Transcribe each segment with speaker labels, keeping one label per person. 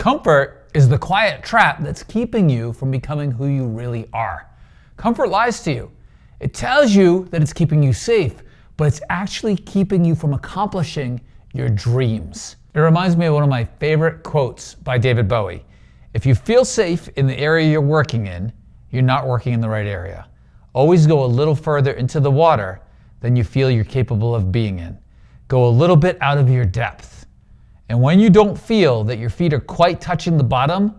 Speaker 1: Discomfort is the quiet trap that's keeping you from becoming who you really are. Comfort lies to you. It tells you that it's keeping you safe, but it's actually keeping you from accomplishing your dreams. It reminds me of one of my favorite quotes by David Bowie. If you feel safe in the area you're working in, you're not working in the right area. Always go a little further into the water than you feel you're capable of being in. Go a little bit out of your depth. And when you don't feel that your feet are quite touching the bottom,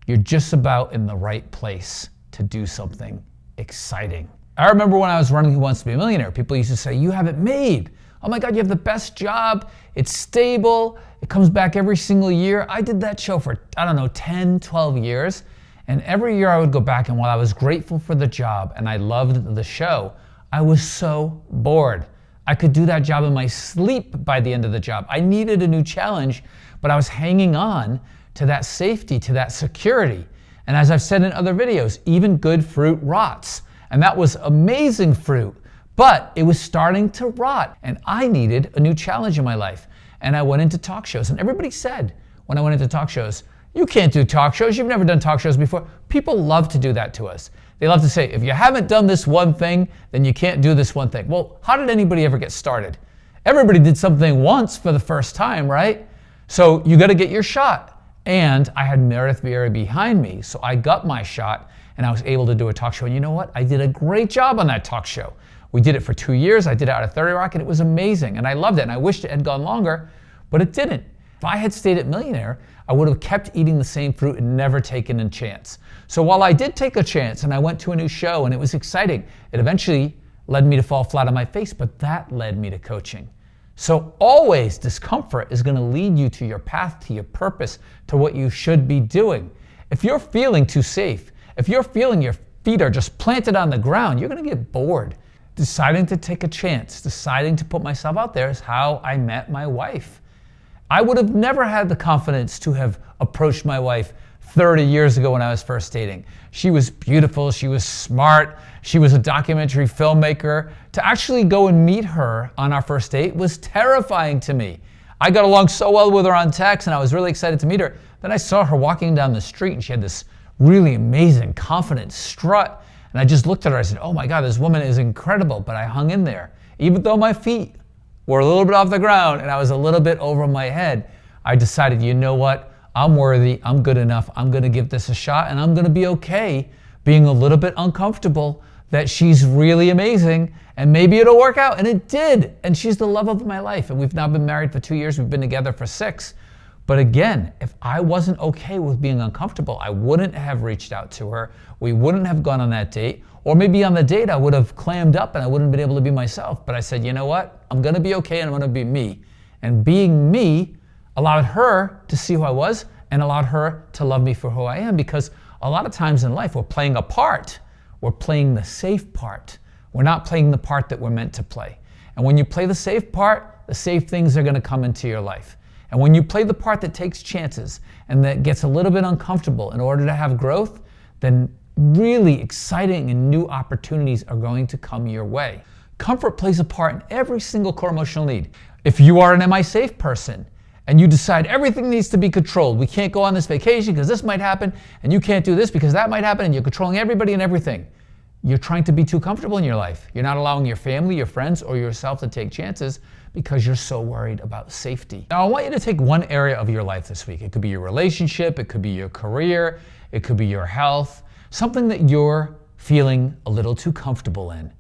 Speaker 1: you're just about in the right place to do something exciting. I remember when I was running Who Wants to Be a Millionaire, people used to say, you have it made. Oh my God, you have the best job. It's stable. It comes back every single year. I did that show for, 10, 12 years. And every year I would go back, and while I was grateful for the job and I loved the show, I was so bored. I could do that job in my sleep by the end of the job. I needed a new challenge, but I was hanging on to that safety, to that security. And as I've said in other videos, even good fruit rots. And that was amazing fruit, but it was starting to rot. And I needed a new challenge in my life. And I went into talk shows. And everybody said, when I went into talk shows, you can't do talk shows. You've never done talk shows before. People love to do that to us. They love to say, if you haven't done this one thing, then you can't do this one thing. Well, how did anybody ever get started? Everybody did something once for the first time, right? So you got to get your shot. And I had Meredith Vieira behind me, so I got my shot and I was able to do a talk show. And you know what? I did a great job on that talk show. We did it for 2 years. I did it out of 30 Rock and it was amazing. And I loved it. And I wished it had gone longer, but it didn't. If I had stayed at Millionaire, I would have kept eating the same fruit and never taken a chance. So while I did take a chance and I went to a new show and it was exciting, it eventually led me to fall flat on my face, but that led me to coaching. So always discomfort is going to lead you to your path, to your purpose, to what you should be doing. If you're feeling too safe, if you're feeling your feet are just planted on the ground, you're going to get bored. Deciding to take a chance, deciding to put myself out there is how I met my wife. I would have never had the confidence to have approached my wife 30 years ago when I was first dating. She was beautiful, she was smart, she was a documentary filmmaker. To actually go and meet her on our first date was terrifying to me. I got along so well with her on text and I was really excited to meet her. Then I saw her walking down the street and she had this really amazing, confident strut. And I just looked at her, I said, oh my God, this woman is incredible. But I hung in there. Even though my feet were a little bit off the ground and I was a little bit over my head, I decided, you know what? I'm worthy, I'm good enough, I'm gonna give this a shot and I'm gonna be okay being a little bit uncomfortable that she's really amazing and maybe it'll work out. And it did. And she's the love of my life. And we've now been married for 2 years, we've been together for 6. But again, if I wasn't okay with being uncomfortable, I wouldn't have reached out to her. We wouldn't have gone on that date. Or maybe on the date, I would have clammed up and I wouldn't have been able to be myself. But I said, you know what? I'm gonna be okay and I'm gonna be me. And being me allowed her to see who I was and allowed her to love me for who I am, because a lot of times in life we're playing a part. We're playing the safe part. We're not playing the part that we're meant to play. And when you play the safe part, the safe things are gonna come into your life. And when you play the part that takes chances and that gets a little bit uncomfortable in order to have growth, then really exciting and new opportunities are going to come your way. Comfort plays a part in every single core emotional need. If you are an am I safe person and you decide everything needs to be controlled, we can't go on this vacation because this might happen, and you can't do this because that might happen, and you're controlling everybody and everything, you're trying to be too comfortable in your life. You're not allowing your family, your friends, or yourself to take chances because you're so worried about safety. Now, I want you to take one area of your life this week. It could be your relationship, it could be your career, it could be your health, something that you're feeling a little too comfortable in.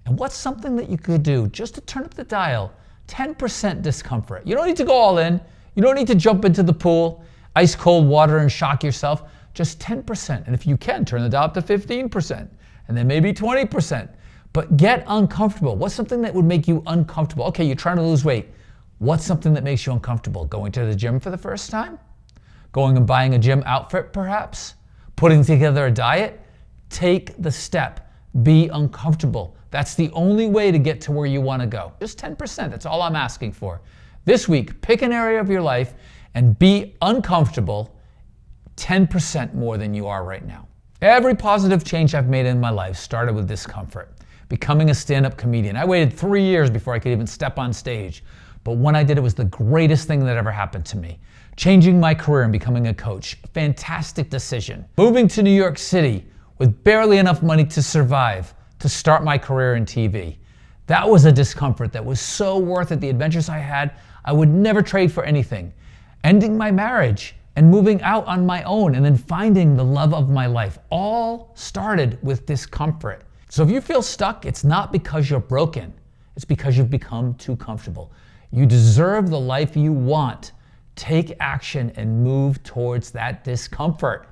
Speaker 1: And what's something that you could do just to turn up the dial? 10% discomfort. You don't need to go all in. You don't need to jump into the pool, ice cold water and shock yourself. Just 10%. And if you can, turn the dial up to 15%. And then maybe 20%. But get uncomfortable. What's something that would make you uncomfortable? Okay, you're trying to lose weight. What's something that makes you uncomfortable? Going to the gym for the first time? Going and buying a gym outfit perhaps? Putting together a diet? Take the step. Be uncomfortable. That's the only way to get to where you want to go. Just 10%, that's all I'm asking for. This week, pick an area of your life and be uncomfortable 10% more than you are right now. Every positive change I've made in my life started with discomfort. Becoming a stand-up comedian. I waited 3 years before I could even step on stage. But when I did, it was the greatest thing that ever happened to me. Changing my career and becoming a coach, fantastic decision. Moving to New York City with barely enough money to survive to start my career in TV. That was a discomfort that was so worth it. The adventures I had, I would never trade for anything. Ending my marriage and moving out on my own and then finding the love of my life all started with discomfort. So if you feel stuck, it's not because you're broken. It's because you've become too comfortable. You deserve the life you want. Take action and move towards that discomfort.